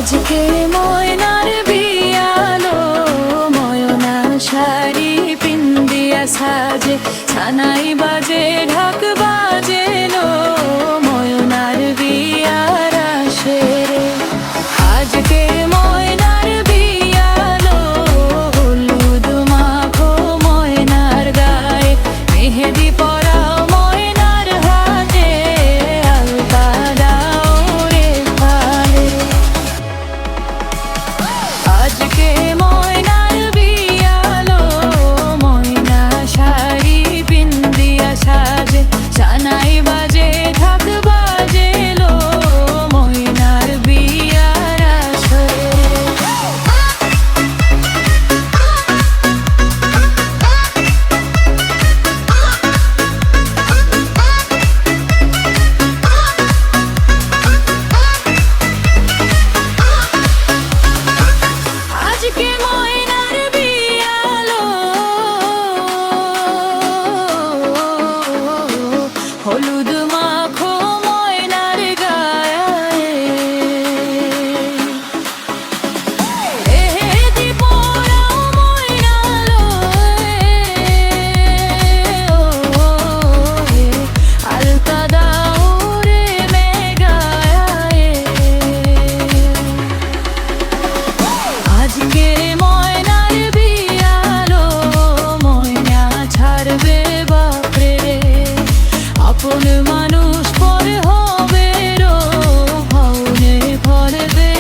আজকে ময়নার বিয়ালো ময়না শাড়ি পিন্দিয়া সাজে ছানাই বাজে ঢাক বাজেলো ময়নার বিয়ার আসে রে। আজকে ময়নার বিয়ালো হলুদ মাখো ময়নার গায়ে মেহেদি পরাও ময়নার হাতে আলতা দাও রে পায়ে। আজকে ময়নার বিয়ালো ময়না শাড়ি পিন্দিয়া সাজে সানাই বাজে ঢাক বাজেলো ময়নার বিয়ার আসরে। আজকে ময়নার বিয়ালো হলুদ মাখো ময়নার গায়ে মেহেদি পরাও ময়নালো আলতা দাও রে মেঘায়ে। আজকে ময়নার বিয়ালো ময়না ছাড়বে বাপরে রে আপন মানুষ পরে হবে রো ভাউনে ফলবে